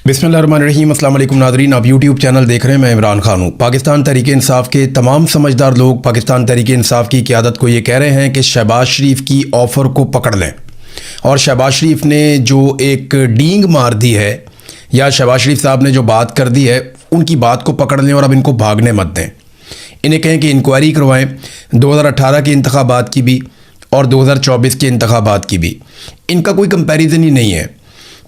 बिस्मिल्लाहिर्रहमानिर्रहीम। अस्सलाम वालेकुम नाज़रीन, आप यूट्यूब चैनल देख रहे हैं। मैं इमरान खान हूँ। पाकिस्तान तहरीक इंसाफ के तमाम समझदार लोग पाकिस्तान तहरीक इंसाफ की क़यादत को ये कह रहे हैं कि शहबाज शरीफ की ऑफ़र को पकड़ लें और शहबाज शरीफ ने जो एक डींग मार दी है या शहबाज शरीफ साहब ने जो बात कर दी है उनकी बात को पकड़ लें और अब इनको भागने मत दें। इन्हें कहें कि इंक्वायरी करवाएँ 2018 के इंतखाबात की भी और 2024 के इंतखाबात की भी। इनका कोई कंपैरिजन ही नहीं है।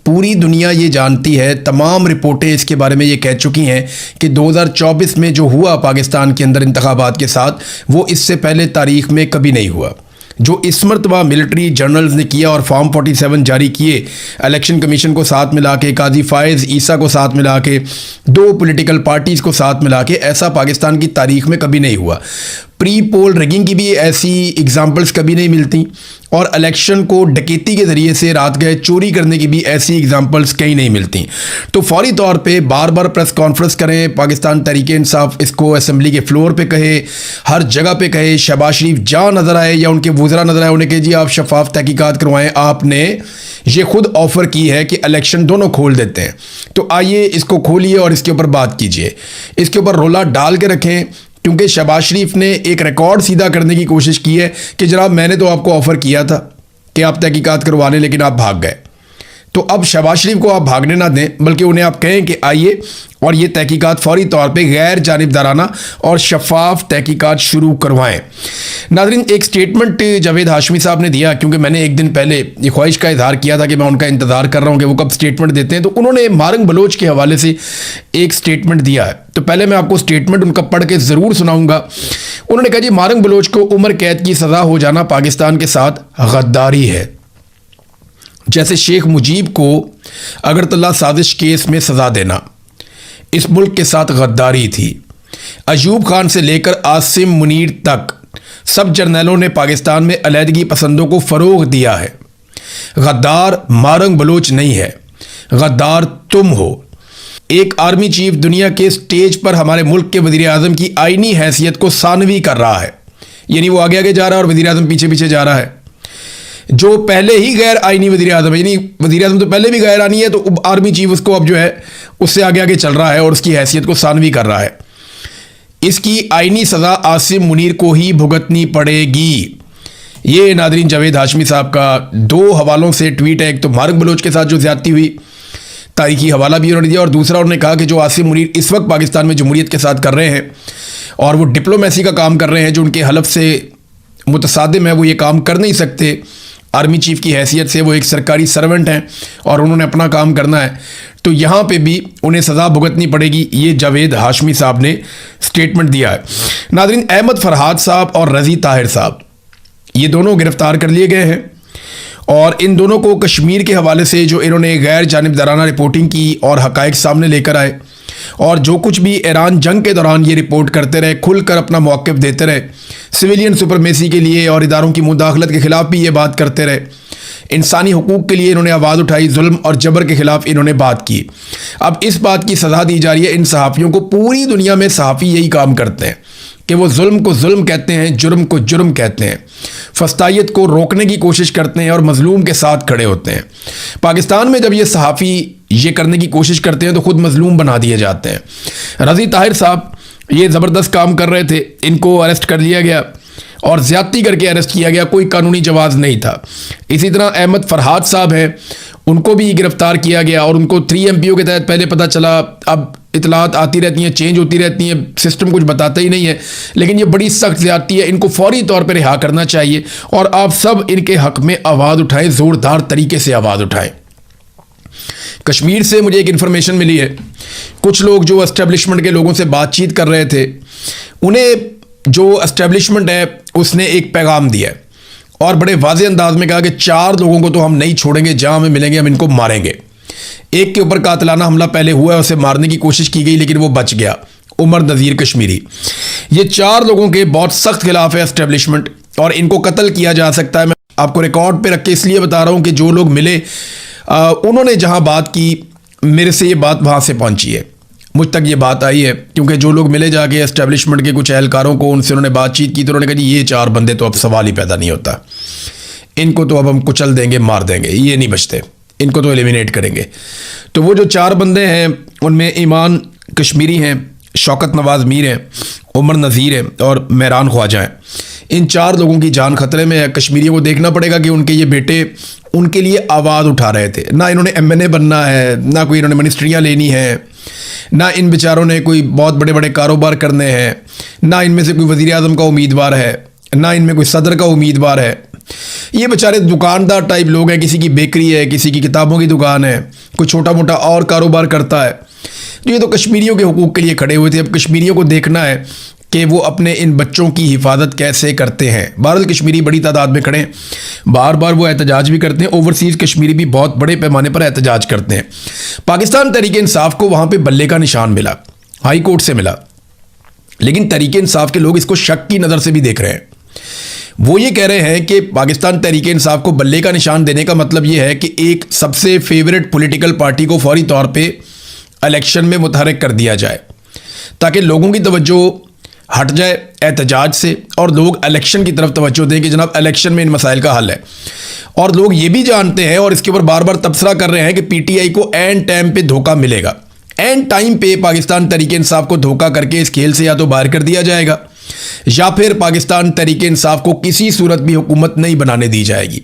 पूरी दुनिया ये जानती है, तमाम रिपोर्टें इसके बारे में ये कह चुकी हैं कि 2024 में जो हुआ पाकिस्तान के अंदर इंतखाबात के साथ, वो इससे पहले तारीख़ में कभी नहीं हुआ। जो इस मरतबा मिलिट्री जर्नल्स ने किया और फॉर्म 47 जारी किए, इलेक्शन कमीशन को साथ मिला के, काजी फायज़ ईसा को साथ मिला के, 2 पॉलिटिकल पार्टीज़ को साथ मिला के, ऐसा पाकिस्तान की तारीख़ में कभी नहीं हुआ। प्री पोल रिगिंग की भी ऐसी एग्जांपल्स कभी नहीं मिलती और इलेक्शन को डकैती के ज़रिए से रात गए चोरी करने की भी ऐसी एग्जांपल्स कहीं नहीं मिलती। तो फौरी तौर पे बार बार प्रेस कॉन्फ्रेंस करें, पाकिस्तान तहरीक इंसाफ इसको असम्बली के फ्लोर पे कहे, हर जगह पे कहे, शहबाज शरीफ जहाँ नज़र आए या उनके वज़रा नज़र आए उन्हें कहे जी आप शफाफ तहकीकात करवाएं। आपने ये खुद ऑफ़र की है कि इलेक्शन दोनों खोल देते हैं, तो आइए इसको खोलिए और इसके ऊपर बात कीजिए, इसके ऊपर रोला डाल के रखें। क्योंकि शहबाज शरीफ ने एक रिकॉर्ड सीधा करने की कोशिश की है कि जनाब मैंने तो आपको ऑफ़र किया था कि आप तहकीकात करवा लें, लेकिन आप भाग गए। तो अब शहबाज शरीफ को आप भागने ना दें, बल्कि उन्हें आप कहें कि आइए और ये तहकीकात फौरी तौर पे गैर जानिबदाराना और शफाफ तहकीकात शुरू करवाएं। नाज़रीन, एक स्टेटमेंट जावेद हाशमी साहब ने दिया, क्योंकि मैंने एक दिन पहले ये ख्वाहिश का इजहार किया था कि मैं उनका इंतज़ार कर रहा हूँ कि वो कब स्टेटमेंट देते हैं। तो उन्होंने मारंग बलोच के हवाले से एक स्टेटमेंट दिया है। तो पहले मैं आपको स्टेटमेंट उनका पढ़ के ज़रूर सुनाऊँगा। उन्होंने कहा जी मारंग बलोच को उम्र कैद की सज़ा हो जाना पाकिस्तान के साथ गद्दारी है। जैसे शेख मुजीब को अगरतला साजिश केस में सज़ा देना इस मुल्क के साथ गद्दारी थी। अयूब खान से लेकर आसिम मुनीर तक सब जर्नलों ने पाकिस्तान में अलहदगी पसंदों को फ़रोग़ दिया है। गद्दार मारंग बलोच नहीं है, गद्दार तुम हो। एक आर्मी चीफ दुनिया के स्टेज पर हमारे मुल्क के वज़ीर आज़म की आईनी हैसियत को सानवी कर रहा है, यानी वो आगे आगे जा रहा है और वज़ीर आज़म पीछे पीछे जा रहा है। जो पहले ही गैर आईनी वज़ीर आज़म है, यानी वज़ीर आज़म तो पहले भी गैर आनी है, तो आर्मी चीफ उसको अब जो है उससे आगे आगे चल रहा है और उसकी हैसियत को सानवी कर रहा है। इसकी आईनी सज़ा आसिम मुनीर को ही भुगतनी पड़ेगी। ये नाज़रीन जावेद हाशमी साहब का 2 हवालों से ट्वीट है। एक तो मारंग बलोच के साथ जो ज़्यादती हुई, तारीखी हवाला भी उन्होंने दिया, और दूसरा उन्होंने कहा कि जो आसिम मुनीर इस वक्त पाकिस्तान में जमहूरियत के साथ कर रहे हैं और वो डिप्लोमेसी का काम कर रहे हैं जो उनके हलफ से मुतसादिम है, वो ये काम कर नहीं सकते। आर्मी चीफ की हैसियत से वो एक सरकारी सर्वेंट हैं और उन्होंने अपना काम करना है, तो यहाँ पे भी उन्हें सज़ा भुगतनी पड़ेगी। ये जावेद हाशमी साहब ने स्टेटमेंट दिया है। नाज़रीन, अहमद फरहाद साहब और रज़ी ताहिर साहब ये दोनों गिरफ़्तार कर लिए गए हैं और इन दोनों को कश्मीर के हवाले से जो इन्होंने गैर जानिबदाराना रिपोर्टिंग की और हक़ाइक़ सामने लेकर आए और जो कुछ भी ईरान जंग के दौरान ये रिपोर्ट करते रहे, खुलकर अपना मौक़िफ़ देते रहे, सिविलियन सुपरमेसी के लिए और इदारों की मुदाखलत के ख़िलाफ़ भी ये बात करते रहे, इंसानी हुकूक़ के लिए इन्होंने आवाज़ उठाई, जुल्म और जबर के ख़िलाफ़ इन्होंने बात की। अब इस बात की सज़ा दी जा रही है इन सहाफ़ियों को। पूरी दुनिया में सहाफ़ी यही काम करते हैं कि वो जुल्म को जुल्म कहते हैं, जुर्म को जुर्म कहते हैं, फस्तायत को रोकने की कोशिश करते हैं और मज़लूम के साथ खड़े होते हैं। पाकिस्तान में जब ये सहाफ़ी ये करने की कोशिश करते हैं तो ख़ुद मज़लूम बना दिए जाते हैं। रज़ी ताहिर साहब ये ज़बरदस्त काम कर रहे थे, इनको अरेस्ट कर लिया गया और ज़्यादती करके अरेस्ट किया गया, कोई कानूनी जवाज़ नहीं था। इसी तरह अहमद फरहाद साहब हैं, उनको भी गिरफ़्तार किया गया और उनको 3 MPO के तहत पहले पता चला। अब इतलात आती रहती हैं, चेंज होती रहती हैं, सिस्टम कुछ बताता ही नहीं है, लेकिन ये बड़ी सख्त ज़्यादती है। इनको फौरी तौर पर रिहा करना चाहिए और आप सब इनके हक़ में आवाज़ उठाएं, ज़ोरदार तरीके से आवाज़ उठाएं। कश्मीर से मुझे एक इन्फॉर्मेशन मिली है, कुछ लोग जो एस्टेब्लिशमेंट के लोगों से बातचीत कर रहे थे, उन्हें जो एस्टेब्लिशमेंट है उसने एक पैगाम दिया है और बड़े वाज़े अंदाज में कहा कि 4 लोगों को तो हम नहीं छोड़ेंगे, जहाँ हमें मिलेंगे हम इनको मारेंगे। एक के ऊपर कातिलाना हमला पहले हुआ है, उसे मारने की कोशिश की गई लेकिन वो बच गया, उमर नज़ीर कश्मीरी। ये 4 लोगों के बहुत सख्त खिलाफ है एस्टेब्लिशमेंट और इनको कत्ल किया जा सकता है। मैं आपको रिकॉर्ड पे रख के इसलिए बता रहा हूँ कि जो लोग मिले उन्होंने जहाँ बात की, मेरे से ये बात वहाँ से पहुँची है, मुझ तक ये बात आई है, क्योंकि जो लोग मिले जाके एस्टेब्लिशमेंट के कुछ एहलकारों को, उनसे उन्होंने बातचीत की तो उन्होंने कहा जी ये 4 बंदे तो अब सवाल ही पैदा नहीं होता, इनको तो अब हम कुचल देंगे, मार देंगे, ये नहीं बचते। इनको तो एलिमिनेट करेंगे। तो वो जो 4 बंदे हैं उनमें ईमान कश्मीरी हैं, शौकत नवाज मीर हैं, उमर नज़ीर है और मेहरान ख्वाजा हैं। इन 4 लोगों की जान खतरे में है। कश्मीरियों को देखना पड़ेगा कि उनके ये बेटे उनके लिए आवाज़ उठा रहे थे। ना इन्होंने MNA बनना है, ना कोई इन्होंने मिनिस्ट्रियाँ लेनी है, ना इन बेचारों ने कोई बहुत बड़े बड़े कारोबार करने हैं, ना इनमें से कोई वज़ीर आज़म का उम्मीदवार है, ना इनमें कोई सदर का उम्मीदवार है। ये बेचारे दुकानदार टाइप लोग हैं, किसी की बेकरी है, किसी की किताबों की दुकान है, कोई छोटा मोटा और कारोबार करता है। तो ये तो कश्मीरियों के हुकूक़ के लिए खड़े हुए थे। अब कश्मीरियों को देखना है कि वो अपने इन बच्चों की हिफाजत कैसे करते हैं। बहरहाल कश्मीरी बड़ी तादाद में खड़े हैं, बार बार वो एहतजाज भी करते हैं। ओवरसीज़ कश्मीरी भी बहुत बड़े पैमाने पर एहतजाज करते हैं। पाकिस्तान तहरीक इंसाफ को वहाँ पे बल्ले का निशान मिला, हाई कोर्ट से मिला, लेकिन तहरीक इंसाफ के लोग इसको शक की नज़र से भी देख रहे हैं। वो ये कह रहे हैं कि पाकिस्तान तहरीक इंसाफ को बल्ले का निशान देने का मतलब ये है कि एक सबसे फेवरेट पॉलिटिकल पार्टी को फौरी तौर पे इलेक्शन में मुतहर्रिक कर दिया जाए, ताकि लोगों की तवज्जो हट जाए एहतजाज से और लोग इलेक्शन की तरफ तवज्जो दें कि जनाब इलेक्शन में इन मसाइल का हल है। और लोग ये भी जानते हैं और इसके ऊपर बार बार तबसरा कर रहे हैं कि PTI को एंड टाइम पे धोखा मिलेगा। एंड टाइम पे पाकिस्तान तहरीक इंसाफ को धोखा करके इस खेल से या तो बाहर कर दिया जाएगा या फिर पाकिस्तान तहरीक इंसाफ को किसी सूरत भी हुकूमत नहीं बनाने दी जाएगी।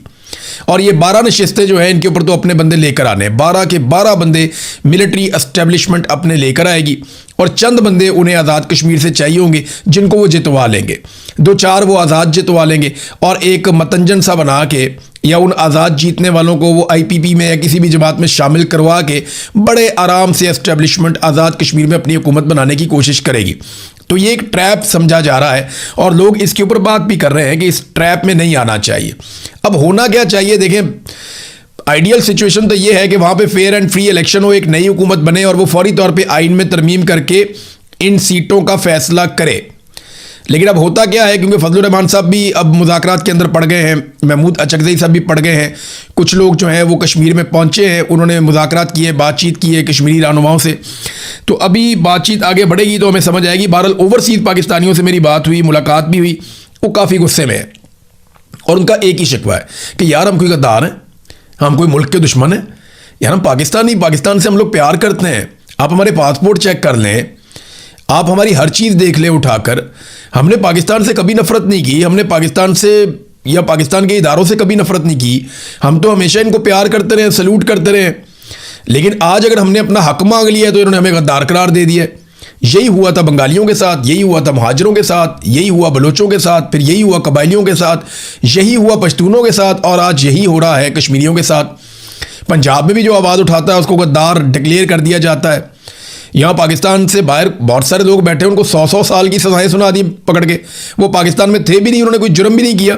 और ये 12 नशिस्तें जो हैं इनके ऊपर तो अपने बंदे लेकर आने, 12 के 12 बंदे मिलिट्री एस्टेब्लिशमेंट अपने लेकर आएगी और चंद बंदे उन्हें आज़ाद कश्मीर से चाहिए होंगे जिनको वो जितवा लेंगे। 2-4 वो आज़ाद जितवा लेंगे और एक मतंजन सा बना के या उन आज़ाद जीतने वालों को वो IPP में या किसी भी जमात में शामिल करवा के बड़े आराम से एस्टेब्लिशमेंट आज़ाद कश्मीर में अपनी हुकूमत बनाने की कोशिश करेगी। तो ये एक ट्रैप समझा जा रहा है और लोग इसके ऊपर बात भी कर रहे हैं कि इस ट्रैप में नहीं आना चाहिए। अब होना क्या चाहिए? देखें, आइडियल सिचुएशन तो ये है कि वहाँ पे फेयर एंड फ्री इलेक्शन हो, एक नई हुकूमत बने और वो फौरी तौर पे आइन में तरमीम करके इन सीटों का फैसला करे। लेकिन अब होता क्या है, क्योंकि फजलुर रहमान साहब भी अब मुज़ाकरात के अंदर पड़ गए हैं, महमूद अचकज़ई साहब भी पड़ गए हैं, कुछ लोग जो हैं वो कश्मीर में पहुँचे हैं, उन्होंने मुज़ाकरात किए, बातचीत की है कश्मीरी रहनुमाओं से। तो अभी बातचीत आगे बढ़ेगी तो हमें समझ आएगी। बहरहाल ओवरसीज़ पाकिस्तानियों से मेरी बात हुई, मुलाकात भी हुई, वो काफ़ी गुस्से में है और उनका एक ही शिकवा है कि यार हम कोई गद्दार हैं, हम कोई मुल्क के दुश्मन हैं, यार हम पाकिस्तानी, पाकिस्तान से हम लोग प्यार करते हैं। आप हमारे पासपोर्ट चेक कर लें, आप हमारी हर चीज़ देख लें उठाकर। हमने पाकिस्तान से कभी नफरत नहीं की, हमने पाकिस्तान से या पाकिस्तान के इदारों से कभी नफरत नहीं की, हम तो हमेशा इनको प्यार करते रहे, सल्यूट करते रहे। लेकिन आज अगर हमने अपना हक मांग लिया तो इन्होंने हमें गद्दार करार दे दिया। यही हुआ था बंगालियों के साथ, यही हुआ था महाजरों के साथ, यही हुआ बलोचों के साथ, फिर यही हुआ कबायलियों के साथ, यही हुआ पश्तूनों के साथ और आज यही हो रहा है कश्मीरियों के साथ। पंजाब में भी जो आवाज़ उठाता है उसको गद्दार डिक्लेयर कर दिया जाता है। यहाँ पाकिस्तान से बाहर बहुत सारे लोग बैठे, उनको 100-100 साल की सज़ाएं सुना दी पकड़ के। वो पाकिस्तान में थे भी नहीं, उन्होंने कोई जुर्म भी नहीं किया,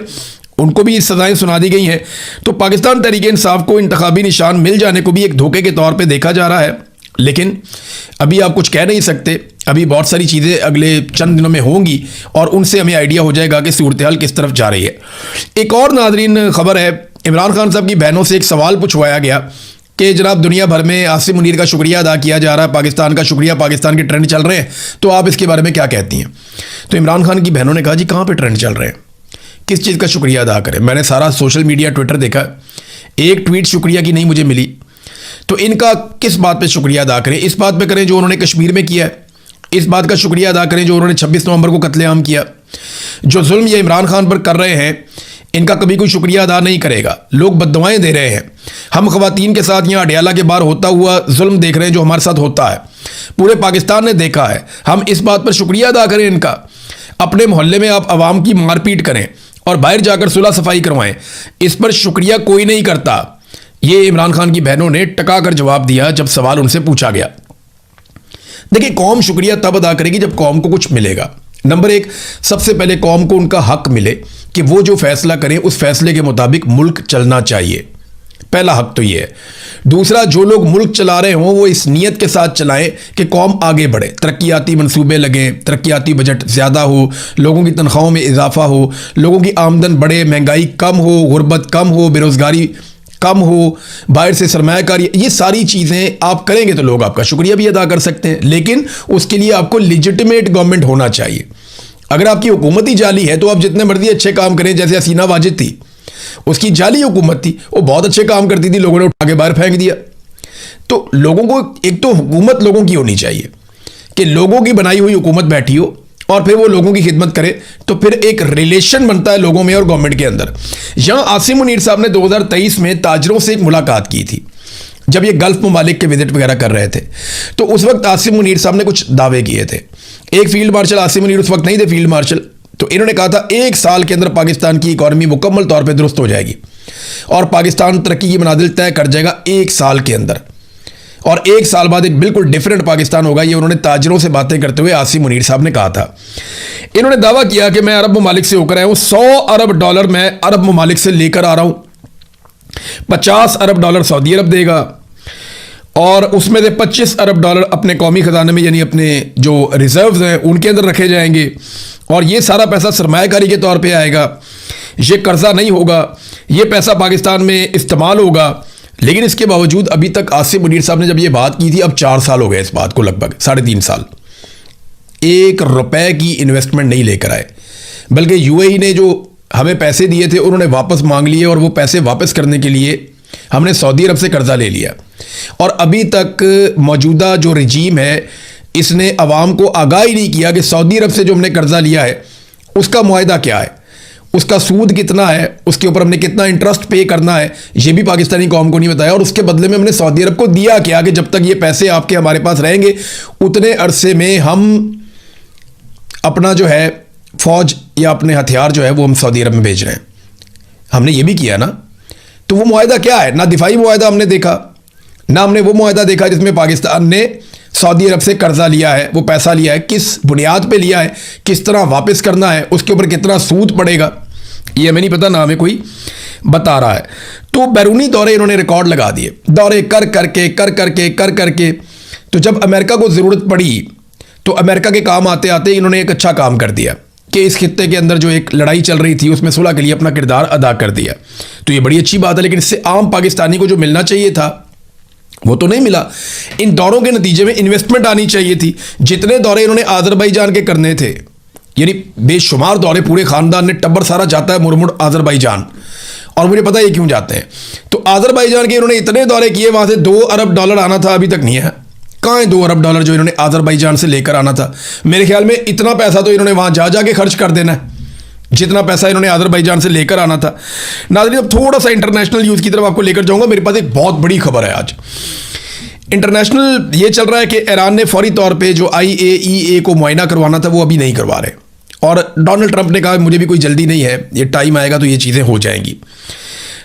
उनको भी सज़ाएं सुना दी गई हैं। तो पाकिस्तान तहरीक इंसाफ को इंतखाबी निशान मिल जाने को भी एक धोखे के तौर पे देखा जा रहा है। लेकिन अभी आप कुछ कह नहीं सकते, अभी बहुत सारी चीज़ें अगले चंद दिनों में होंगी और उनसे हमें आइडिया हो जाएगा कि सूरत हाल किस तरफ जा रही है। एक और नाज़रीन खबर है, इमरान खान साहब की बहनों से एक सवाल पूछवाया गया कि जनाब दुनिया भर में आसिम मुनीर का शुक्रिया अदा किया जा रहा है, पाकिस्तान का शुक्रिया, पाकिस्तान के ट्रेंड चल रहे हैं, तो आप इसके बारे में क्या कहती हैं? तो इमरान खान की बहनों ने कहा जी कहाँ पे ट्रेंड चल रहे हैं, किस चीज़ का शुक्रिया अदा करें? मैंने सारा सोशल मीडिया ट्विटर देखा, एक ट्वीट शुक्रिया की नहीं मुझे मिली। तो इनका किस बात पे शुक्रिया अदा करें? इस बात पे करें जो उन्होंने कश्मीर में किया है, इस बात का शुक्रिया अदा करें जो उन्होंने 26 नवंबर को कत्लेआम किया। जो जुल्म ये इमरान खान पर कर रहे हैं इनका कभी कोई शुक्रिया अदा नहीं करेगा, लोग बद्दुआएं दे रहे हैं। हम ख़वातीन के साथ यहाँ अडियाला के बाहर होता हुआ जुल्म देख रहे हैं जो हमारे साथ होता है, पूरे पाकिस्तान ने देखा है। हम इस बात पर शुक्रिया अदा करें इनका। अपने मोहल्ले में आप आवाम की मारपीट करें और बाहर जाकर सुलह सफाई करवाएं, इस पर शुक्रिया कोई नहीं करता। ये इमरान खान की बहनों ने टका कर जवाब दिया जब सवाल उनसे पूछा गया। देखिए, कौम शुक्रिया तब अदा करेगी जब कौम को कुछ मिलेगा। नंबर एक, सबसे पहले कौम को उनका हक मिले कि वो जो फैसला करें उस फैसले के मुताबिक मुल्क चलना चाहिए, पहला हक तो ये है। दूसरा, जो लोग मुल्क चला रहे हों वो इस नीयत के साथ चलाएं कि कौम आगे बढ़े, तरक्याती मंसूबे लगें, तरक्याती बजट ज़्यादा हो, लोगों की तनख्वाहों में इजाफा हो, लोगों की आमदन बढ़े, महंगाई कम हो, गुर्बत कम हो, बेरोज़गारी कम हो, बाहर से सरमायाकारी, ये सारी चीज़ें आप करेंगे तो लोग आपका शुक्रिया भी अदा कर सकते हैं। लेकिन उसके लिए आपको लिजिटिमेट गवर्नमेंट होना चाहिए। अगर आपकी हुकूमत ही जाली है तो आप जितने मर्जी अच्छे काम करें, जैसे हसीना वाजिद थी, उसकी जाली हुकूमत थी, वो बहुत अच्छे काम करती थी, लोगों ने उठा के बाहर फेंक दिया। तो लोगों को, एक तो हुकूमत लोगों की होनी चाहिए कि लोगों की बनाई हुई हुकूमत बैठी हो और फिर वो लोगों की खिदमत करे, तो फिर एक रिलेशन बनता है लोगों में और गवर्नमेंट के अंदर। यहां आसिम मुनीर साहब ने 2023 में ताजरों से एक मुलाकात की थी, जब ये गल्फ ममालिक के विजिट वगैरह कर रहे थे। तो उस वक्त आसिम मुनीर साहब ने कुछ दावे किए थे। एक फील्ड मार्शल, आसिम मुनीर उस वक्त नहीं थे फील्ड मार्शल, तो इन्होंने कहा था 1 साल के अंदर पाकिस्तान की इकॉनमी मुकम्मल तौर पर दुरुस्त हो जाएगी और पाकिस्तान तरक्की की मनाजिल तय कर जाएगा 1 साल के अंदर, और 1 साल बाद एक बिल्कुल डिफरेंट पाकिस्तान होगा। ये उन्होंने ताजरों से बातें करते हुए आसिम मुनीर साहब ने कहा था। इन्होंने दावा किया कि मैं अरब ममालिक से होकर आया हूं, $100 अरब मैं अरब ममालिक से लेकर आ रहा हूं, $50 अरब सऊदी अरब देगा और उसमें से $25 अरब अपने कौमी खजाने में, यानी अपने जो रिजर्व्स हैं उनके अंदर रखे जाएंगे, और ये सारा पैसा सरमायाकारी के तौर पे आएगा, ये कर्जा नहीं होगा, ये पैसा पाकिस्तान में इस्तेमाल होगा। लेकिन इसके बावजूद अभी तक आसिम मुनीर साहब ने जब ये बात की थी, अब 4 साल हो गए इस बात को, लगभग 3.5 साल, ₹1 की इन्वेस्टमेंट नहीं लेकर आए, बल्कि यूएई ने जो हमें पैसे दिए थे उन्होंने वापस मांग लिए, और वो पैसे वापस करने के लिए हमने सऊदी अरब से कर्जा ले लिया। और अभी तक मौजूदा जो रजीम है इसने अवाम को आगाह ही नहीं किया कि सऊदी अरब से जो हमने कर्जा लिया है उसका मुआहदा क्या है, उसका सूद कितना है, उसके ऊपर हमने कितना इंटरेस्ट पे करना है, ये भी पाकिस्तानी कौम को नहीं बताया। और उसके बदले में हमने सऊदी अरब को दिया क्या कि जब तक ये पैसे आपके हमारे पास रहेंगे उतने अरसे में हम अपना जो है फौज या अपने हथियार जो है वो हम सऊदी अरब में भेज रहे हैं। हमने ये भी किया ना। तो वो मुआहदा क्या है? ना दिफाई मुआहदा हमने देखा, ना हमने वो मुआहदा देखा जिसमें पाकिस्तान ने सऊदी अरब से कर्जा लिया है, वो पैसा लिया है, किस बुनियाद पे लिया है, किस तरह वापस करना है, उसके ऊपर कितना सूद पड़ेगा, ये हमें नहीं पता, ना हमें कोई बता रहा है। तो बैरूनी दौरे इन्होंने रिकॉर्ड लगा दिए, दौरे कर करके। तो जब अमेरिका को ज़रूरत पड़ी तो अमेरिका के काम आते आते इन्होंने एक अच्छा काम कर दिया कि इस खित्ते के अंदर जो एक लड़ाई चल रही थी उसमें सुलह के लिए अपना किरदार अदा कर दिया। तो ये बड़ी अच्छी बात है, लेकिन इससे आम पाकिस्तानी को जो मिलना चाहिए था वो तो नहीं मिला। इन दौरों के नतीजे में इन्वेस्टमेंट आनी चाहिए थी। जितने दौरे इन्होंने आज़रबाईजान के करने थे, यानी बेशुमार दौरे, पूरे खानदान ने टब्बर सारा जाता है मुड़ आज़रबाईजान, और मुझे पता है क्यों जाते हैं। तो आज़रबाईजान के इन्होंने इतने दौरे किए, वहाँ से $2 अरब आना था, अभी तक नहीं है। कहाँ है $2 अरब जो इन्होंने आज़रबाईजान से लेकर आना था? मेरे ख्याल में इतना पैसा तो इन्होंने वहाँ जा के खर्च कर देना है जितना पैसा इन्होंने आज़रबाईजान से लेकर आना था। नाज़रीन, अब थोड़ा सा इंटरनेशनल न्यूज़ की तरफ आपको लेकर जाऊंगा। मेरे पास एक बहुत बड़ी खबर है आज। इंटरनेशनल ये चल रहा है कि ईरान ने फौरी तौर पे जो IAEA को मुआयना करवाना था वो अभी नहीं करवा रहे, और डोनाल्ड ट्रंप ने कहा मुझे भी कोई जल्दी नहीं है, ये टाइम आएगा तो ये चीज़ें हो जाएंगी।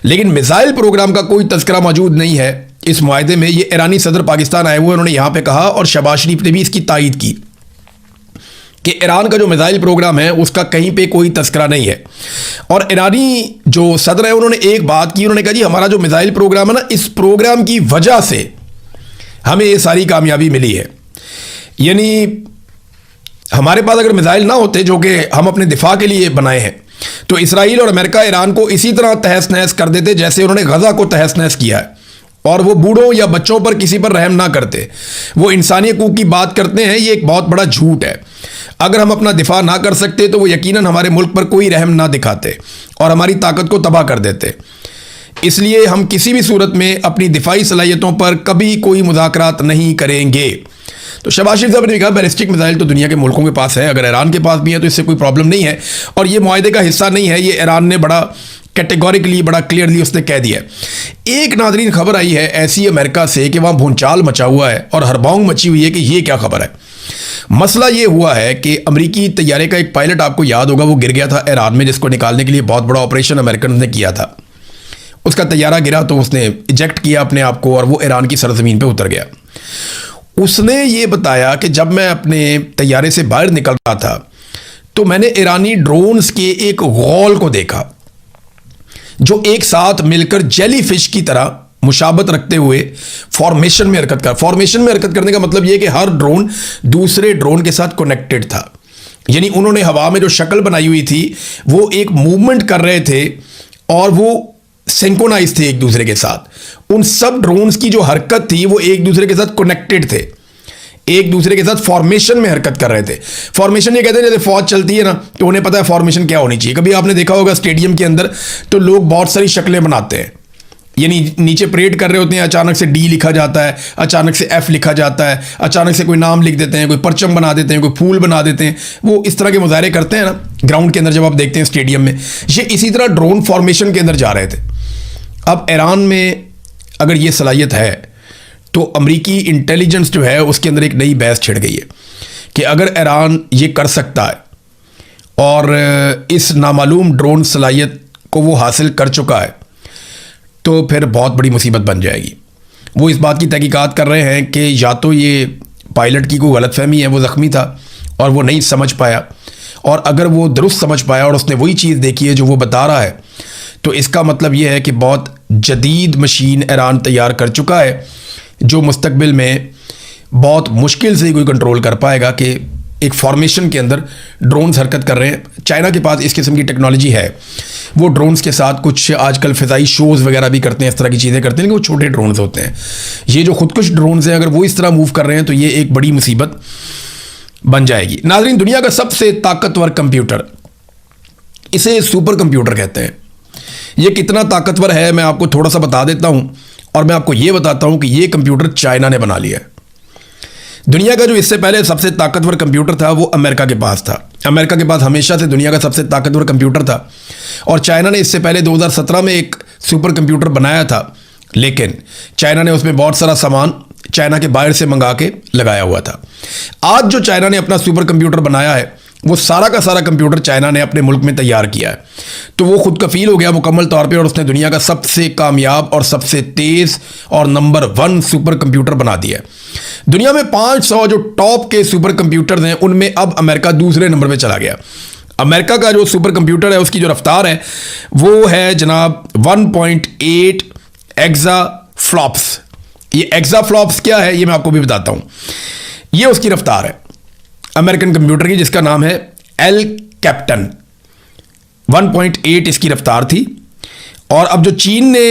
लेकिन मिसाइल प्रोग्राम का कोई तज़किरा मौजूद नहीं है इस मुआहदे में। ये ईरानी सदर पाकिस्तान आए हुए, उन्होंने यहाँ पे कहा, और शहबाज शरीफ ने भी इसकी तायीद की कि ईरान का जो मिसाइल प्रोग्राम है उसका कहीं पे कोई तस्करा नहीं है। और ईरानी जो सदर है उन्होंने एक बात की, उन्होंने कहा जी हमारा जो मिसाइल प्रोग्राम है ना, इस प्रोग्राम की वजह से हमें ये सारी कामयाबी मिली है। यानी हमारे पास अगर मिसाइल ना होते जो कि हम अपने दिफा के लिए बनाए हैं, तो इसराइल और अमेरिका ईरान को इसी तरह तहस नहस कर देते जैसे उन्होंने गजा को तहस नहस किया है। और वो बूढ़ों या बच्चों पर किसी पर रहम ना करते, वो इंसानी हकूक़ की बात करते हैं, ये एक बहुत बड़ा झूठ है। अगर हम अपना दिफा ना कर सकते तो वो यकीनन हमारे मुल्क पर कोई रहम ना दिखाते और हमारी ताकत को तबाह कर देते। इसलिए हम किसी भी सूरत में अपनी दिफाई सलाहियतों पर कभी कोई मुज़ाकरात नहीं करेंगे। तो शहबाज शरीफ साहब ने कहा बैलिस्टिक मिसाइल तो दुनिया के मुल्कों के पास है, अगर ईरान के पास भी है तो इससे कोई प्रॉब्लम नहीं है, और ये मुआहदे का हिस्सा नहीं है। ये ईरान ने बड़ा कैटेगोरिकली, बड़ा क्लियरली उसने कह दिया। एक नाज़रीन खबर आई है ऐसी अमेरिका से कि वहाँ भूचाल मचा हुआ है और हड़बौंग मची हुई है कि ये क्या खबर है। मसला ये हुआ है कि अमेरिकी तैयारे का एक पायलट, आपको याद होगा, वो गिर गया था ईरान में, जिसको निकालने के लिए बहुत बड़ा ऑपरेशन अमेरिकन ने किया था। उसका तैयारा गिरा तो उसने इजेक्ट किया अपने आप को और वो ईरान की सरजमीन पे उतर गया। उसने ये बताया कि जब मैं अपने तैयारे से बाहर निकल रहा था तो मैंने ईरानी ड्रोन्स के एक गौल को देखा जो एक साथ मिलकर जेली फिश की तरह मुशाबत रखते हुए फॉर्मेशन में हरकत करने का मतलब यह कि हर ड्रोन दूसरे ड्रोन के साथ कनेक्टेड था। यानी उन्होंने हवा में जो शक्ल बनाई हुई थी वो एक मूवमेंट कर रहे थे और वो सिंक्रोनाइज थे एक दूसरे के साथ। उन सब ड्रोन्स की जो हरकत थी वो एक दूसरे के साथ कनेक्टेड थे। एक दूसरे के साथ फॉर्मेशन में हरकत कर रहे थे। फॉर्मेशन ये कहते हैं जैसे फौज चलती है ना, तो उन्हें पता है फॉर्मेशन क्या होनी चाहिए। कभी आपने देखा होगा स्टेडियम के अंदर तो लोग बहुत सारी शक्लें बनाते हैं, यानी नीचे परेड कर रहे होते हैं, अचानक से डी लिखा जाता है, अचानक से एफ लिखा जाता है, अचानक से कोई नाम लिख देते हैं, कोई परचम बना देते हैं, कोई फूल बना देते हैं। वो इस तरह के मुजाहरे करते हैं ना ग्राउंड के अंदर, जब आप देखते हैं स्टेडियम में। ये इसी तरह ड्रोन फॉर्मेशन के अंदर जा रहे थे। अब ईरान में अगर ये सलाहियत है तो अमरीकी इंटेलिजेंस जो है उसके अंदर एक नई बहस छिड़ गई है कि अगर ईरान ये कर सकता है और इस नामालूम ड्रोन सलाहियत को वो हासिल कर चुका है तो फिर बहुत बड़ी मुसीबत बन जाएगी। वो इस बात की तहकीकात कर रहे हैं कि या तो ये पायलट की कोई गलतफहमी है, वो ज़ख्मी था और वो नहीं समझ पाया, और अगर वो दुरुस्त समझ पाया और उसने वही चीज़ देखी है जो वो बता रहा है, तो इसका मतलब ये है कि बहुत जदीद मशीन ईरान तैयार कर चुका है जो मुस्तकबिल में बहुत मुश्किल से कोई कंट्रोल कर पाएगा कि एक फॉर्मेशन के अंदर ड्रोन्स हरकत कर रहे हैं। चाइना के पास इस किस्म की टेक्नोलॉजी है, वो ड्रोन्स के साथ कुछ आजकल फ़िज़ाई शोज़ वगैरह भी करते हैं, इस तरह की चीज़ें करते हैं, लेकिन वो छोटे ड्रोन्स होते हैं। ये जो खुदकुश ड्रोन्स हैं, अगर वो इस तरह मूव कर रहे हैं तो ये एक बड़ी मुसीबत बन जाएगी। नाज़रीन, दुनिया का सबसे ताकतवर कंप्यूटर, इसे सुपर कंप्यूटर कहते हैं। ये कितना ताकतवर है मैं आपको थोड़ा सा बता देता हूँ, और मैं आपको ये बताता हूँ कि ये कंप्यूटर चाइना ने बना लिया है। दुनिया का जो इससे पहले सबसे ताकतवर कंप्यूटर था वो अमेरिका के पास था। अमेरिका के पास हमेशा से दुनिया का सबसे ताकतवर कंप्यूटर था, और चाइना ने इससे पहले 2017 में एक सुपर कंप्यूटर बनाया था, लेकिन चाइना ने उसमें बहुत सारा सामान चाइना के बाहर से मंगा के लगाया हुआ था। आज जो चाइना ने अपना सुपर कंप्यूटर बनाया है वो सारा का सारा कंप्यूटर चाइना ने अपने मुल्क में तैयार किया है, तो वो खुद कफील हो गया मुकम्मल तौर पे, और उसने दुनिया का सबसे कामयाब और सबसे तेज़ और नंबर 1 सुपर कंप्यूटर बना दिया है। दुनिया में 500 जो टॉप के सुपर कंप्यूटर हैं उनमें अब अमेरिका दूसरे नंबर पे चला गया। अमेरिका का जो सुपर कंप्यूटर है उसकी जो रफ्तार है वो है जनाब 1.8 एक्सा फ्लॉप्स। ये एक्सा फ्लॉप्स क्या है ये मैं आपको भी बताता हूँ। ये उसकी रफ्तार है अमेरिकन कंप्यूटर की, जिसका नाम है एल कैप्टन। 1.8 इसकी रफ्तार थी, और अब जो चीन ने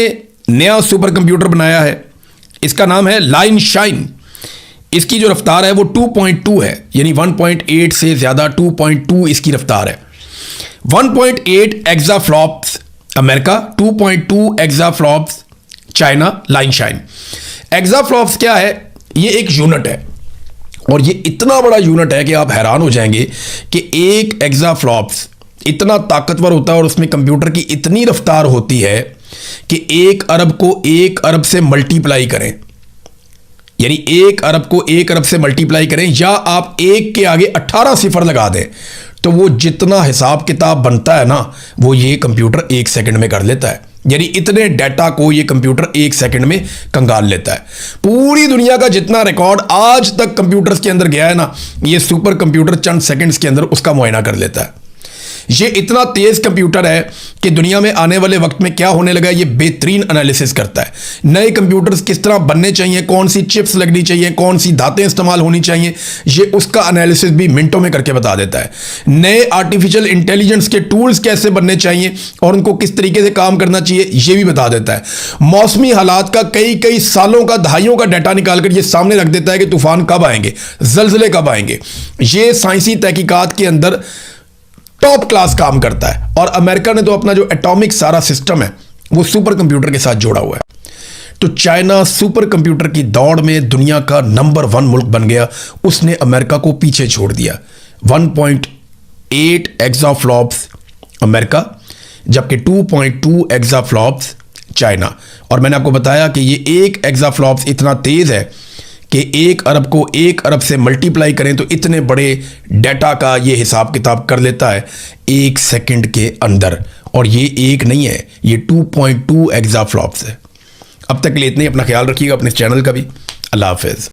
नया सुपर कंप्यूटर बनाया है इसका नाम है लाइन शाइन। इसकी जो रफ्तार है वो 2.2 है, यानी 1.8 से ज़्यादा 2.2 इसकी रफ्तार है। 1.8 exaflops America, 2.2 exaflops China, line shine. Exaflops क्या है? ये एक यूनिट है, और ये इतना बड़ा यूनिट है कि आप हैरान हो जाएंगे कि एक एक्सा फ्लॉप्स इतना ताकतवर होता है और उसमें कंप्यूटर की इतनी रफ्तार होती है कि 1 अरब को 1 अरब से मल्टीप्लाई करें, यानी 1 अरब को 1 अरब से मल्टीप्लाई करें, या आप 1 के आगे 18 सिफर लगा दें, तो वो जितना हिसाब किताब बनता है ना वो ये कंप्यूटर 1 सेकंड में कर लेता है। यानी इतने डाटा को ये कंप्यूटर 1 सेकंड में कंगाल लेता है। पूरी दुनिया का जितना रिकॉर्ड आज तक कंप्यूटर्स के अंदर गया है ना, ये सुपर कंप्यूटर चंद सेकंड्स के अंदर उसका मुआयना कर लेता है। ये इतना तेज कंप्यूटर है कि दुनिया में आने वाले वक्त में क्या होने लगा ये बेहतरीन एनालिसिस करता है। नए कंप्यूटर्स किस तरह बनने चाहिए, कौन सी चिप्स लगनी चाहिए, कौन सी धातें इस्तेमाल होनी चाहिए, ये उसका एनालिसिस भी मिनटों में करके बता देता है। नए आर्टिफिशियल इंटेलिजेंस के टूल्स कैसे बनने चाहिए और उनको किस तरीके से काम करना चाहिए ये भी बता देता है। मौसमी हालात का कई सालों का, दहाइयों का डाटा निकालकर ये सामने रख देता है कि तूफान कब आएंगे, जल्जले कब आएंगे। ये साइंसी तहकीकात के अंदर टॉप क्लास काम करता है, और अमेरिका ने तो अपना जो एटॉमिक सारा सिस्टम है वो सुपर कंप्यूटर के साथ जोड़ा हुआ है। तो चाइना सुपर कंप्यूटर की दौड़ में दुनिया का नंबर 1 मुल्क बन गया, उसने अमेरिका को पीछे छोड़ दिया। 1.8 एक्साफ्लॉप्स अमेरिका, जबकि 2.2 एक्साफ्लॉप्स चाइना। और मैंने आपको बताया कि ये 1 एक्साफ्लॉप्स इतना तेज है कि 1 अरब को 1 अरब से मल्टीप्लाई करें तो इतने बड़े डाटा का ये हिसाब किताब कर लेता है 1 सेकंड के अंदर। और ये एक नहीं है, ये 2.2 एक्साफ्लॉप्स है। अब तक के लिए इतने, अपना ख्याल रखिएगा, अपने चैनल का भी। अल्लाह हाफिज़।